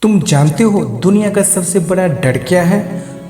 तुम जानते हो दुनिया का सबसे बड़ा डर क्या है?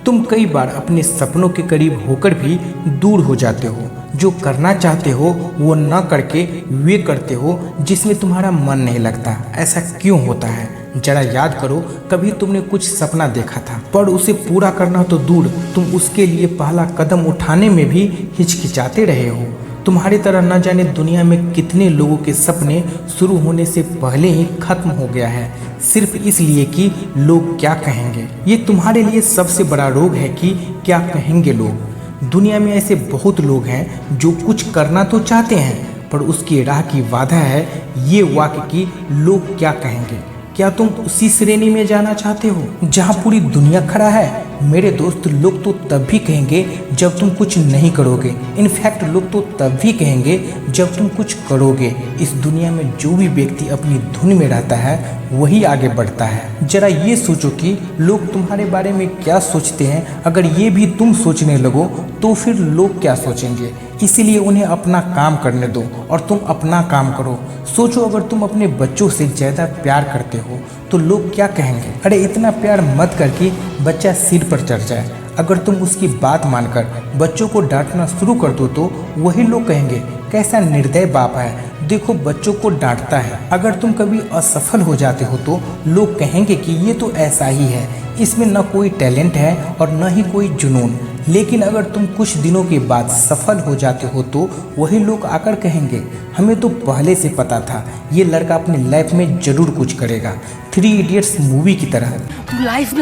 तुम कई बार अपने सपनों के करीब होकर भी दूर हो जाते हो। जो करना चाहते हो वो न करके वे करते हो जिसमें तुम्हारा मन नहीं लगता। ऐसा क्यों होता है? जरा याद करो, कभी तुमने कुछ सपना देखा था, पर उसे पूरा करना तो दूर, तुम उसके लिए पहला कदम उठाने में भी हिचकिचाते रहे हो। तुम्हारी तरह न जाने दुनिया में कितने लोगों के सपने शुरू होने से पहले ही खत्म हो गया है, सिर्फ इसलिए कि लोग क्या कहेंगे। ये तुम्हारे लिए सबसे बड़ा रोग है कि क्या कहेंगे लोग। दुनिया में ऐसे बहुत लोग हैं जो कुछ करना तो चाहते हैं, पर उसकी राह की बाधा है ये वाक्य कि लोग क्या कहेंगे। क्या तुम उसी श्रेणी में जाना चाहते हो जहाँ पूरी दुनिया खड़ा है? मेरे दोस्त, लोग तो तब भी कहेंगे जब तुम कुछ नहीं करोगे। इनफैक्ट लोग तो तब भी कहेंगे जब तुम कुछ करोगे। इस दुनिया में जो भी व्यक्ति अपनी धुन में रहता है वही आगे बढ़ता है। जरा ये सोचो कि लोग तुम्हारे बारे में क्या सोचते हैं। अगर ये भी तुम सोचने लगो तो फिर लोग क्या सोचेंगे। इसीलिए उन्हें अपना काम करने दो और तुम अपना काम करो। सोचो, अगर तुम अपने बच्चों से ज़्यादा प्यार करते हो तो लोग क्या कहेंगे? अरे इतना प्यार मत कर कि बच्चा सिर पर चढ़ जाए। अगर तुम उसकी बात मानकर बच्चों को डांटना शुरू कर दो तो वही लोग कहेंगे, कैसा निर्दयी बाप है, देखो बच्चों को डांटता है। अगर तुम कभी असफल हो जाते हो तो लोग कहेंगे कि ये तो ऐसा ही है, इसमें न कोई टैलेंट है और न ही कोई जुनून। लेकिन अगर तुम कुछ दिनों के बाद सफल हो जाते हो तो वही लोग आकर कहेंगे, हमें तो पहले से पता था ये लड़का अपनी लाइफ में जरूर कुछ करेगा। 3 इडियट्स मूवी की तरह लाइफ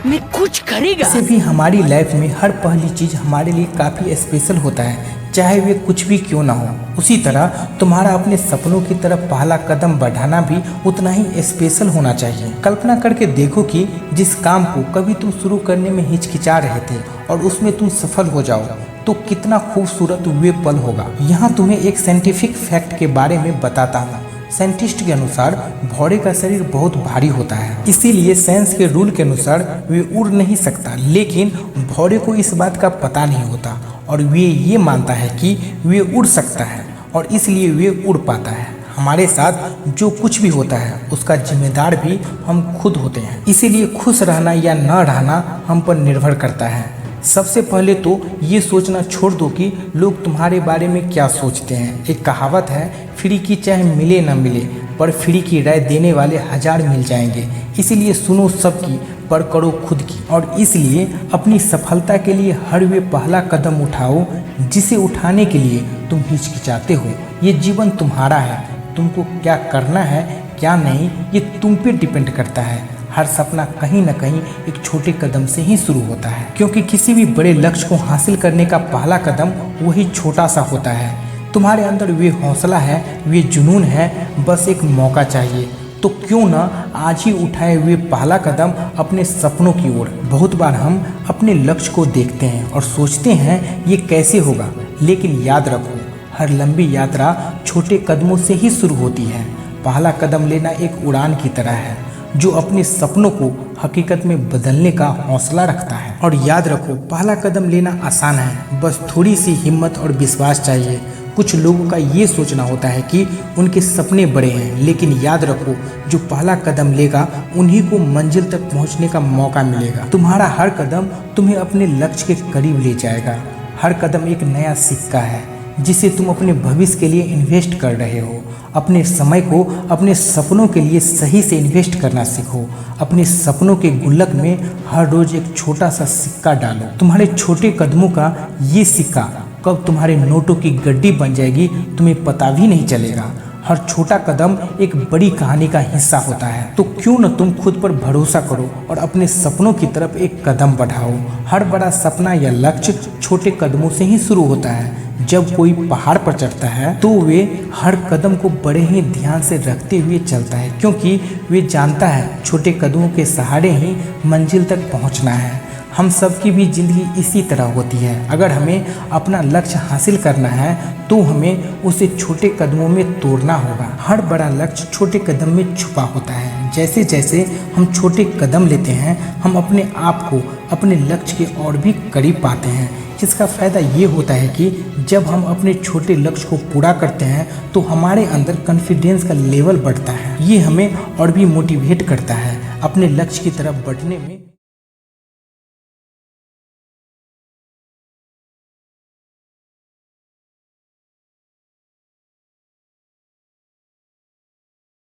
में कुछ करेगा। वैसे भी हमारी लाइफ में हर पहली चीज़ हमारे लिए काफ़ी स्पेशल होता है, चाहे वे कुछ भी क्यों ना हो। उसी तरह तुम्हारा अपने सपनों की तरफ पहला कदम बढ़ाना भी उतना ही स्पेशल होना चाहिए। कल्पना करके देखो कि जिस काम को कभी तुम शुरू करने में हिचकिचा रहे थे और उसमें तुम सफल हो जाओ तो कितना खूबसूरत वे पल होगा। यहाँ तुम्हें एक साइंटिफिक फैक्ट के बारे में बताता हूँ। साइंटिस्ट के अनुसार घोड़े का शरीर बहुत भारी होता है, इसीलिए साइंस के रूल के अनुसार वे उड़ नहीं सकता। लेकिन घोड़े को इस बात का पता नहीं होता और वे ये मानता है कि वे उड़ सकता है और इसलिए वे उड़ पाता है। हमारे साथ जो कुछ भी होता है उसका जिम्मेदार भी हम खुद होते हैं, इसीलिए खुश रहना या न रहना हम पर निर्भर करता है। सबसे पहले तो ये सोचना छोड़ दो कि लोग तुम्हारे बारे में क्या सोचते हैं। एक कहावत है, फ्री की चाहे मिले न मिले पर फ्री की राय देने वाले 1000 मिल जाएंगे। इसीलिए सुनो सबकी पर करो खुद की। और इसलिए अपनी सफलता के लिए हर वे पहला कदम उठाओ जिसे उठाने के लिए तुम हिचकिचाते हो। ये जीवन तुम्हारा है, तुमको क्या करना है क्या नहीं ये तुम पे डिपेंड करता है। हर सपना कहीं न कहीं एक छोटे कदम से ही शुरू होता है, क्योंकि किसी भी बड़े लक्ष्य को हासिल करने का पहला कदम वही छोटा सा होता है। तुम्हारे अंदर वे हौसला है, वे जुनून है, बस एक मौका चाहिए। तो क्यों ना आज ही उठाए हुए पहला कदम अपने सपनों की ओर। बहुत बार हम अपने लक्ष्य को देखते हैं और सोचते हैं ये कैसे होगा, लेकिन याद रखो हर लंबी यात्रा छोटे कदमों से ही शुरू होती है। पहला कदम लेना एक उड़ान की तरह है जो अपने सपनों को हकीकत में बदलने का हौसला रखता है। और याद रखो, पहला कदम लेना आसान है, बस थोड़ी सी हिम्मत और विश्वास चाहिए। कुछ लोगों का ये सोचना होता है कि उनके सपने बड़े हैं, लेकिन याद रखो जो पहला कदम लेगा उन्हीं को मंजिल तक पहुंचने का मौका मिलेगा। तुम्हारा हर कदम तुम्हें अपने लक्ष्य के करीब ले जाएगा। हर कदम एक नया सिक्का है जिसे तुम अपने भविष्य के लिए इन्वेस्ट कर रहे हो। अपने समय को अपने सपनों के लिए सही से इन्वेस्ट करना सीखो। अपने सपनों के गुल्लक में हर रोज एक छोटा सा सिक्का डालो। तुम्हारे छोटे कदमों का ये सिक्का कब तुम्हारे नोटों की गड्डी बन जाएगी तुम्हें पता भी नहीं चलेगा। हर छोटा कदम एक बड़ी कहानी का हिस्सा होता है। तो क्यों न तुम खुद पर भरोसा करो और अपने सपनों की तरफ एक कदम बढ़ाओ। हर बड़ा सपना या लक्ष्य छोटे कदमों से ही शुरू होता है। जब कोई पहाड़ पर चढ़ता है तो वे हर कदम को बड़े ही ध्यान से रखते हुए चलता है, क्योंकि वे जानता है छोटे कदमों के सहारे ही मंजिल तक पहुंचना है। हम सबकी भी जिंदगी इसी तरह होती है। अगर हमें अपना लक्ष्य हासिल करना है तो हमें उसे छोटे कदमों में तोड़ना होगा। हर बड़ा लक्ष्य छोटे कदम में छुपा होता है। जैसे जैसे हम छोटे कदम लेते हैं हम अपने आप को अपने लक्ष्य के और भी करीब पाते हैं। इसका फ़ायदा ये होता है कि जब हम अपने छोटे लक्ष्य को पूरा करते हैं तो हमारे अंदर कॉन्फिडेंस का लेवल बढ़ता है। ये हमें और भी मोटिवेट करता है। अपने लक्ष्य की तरफ बढ़ने में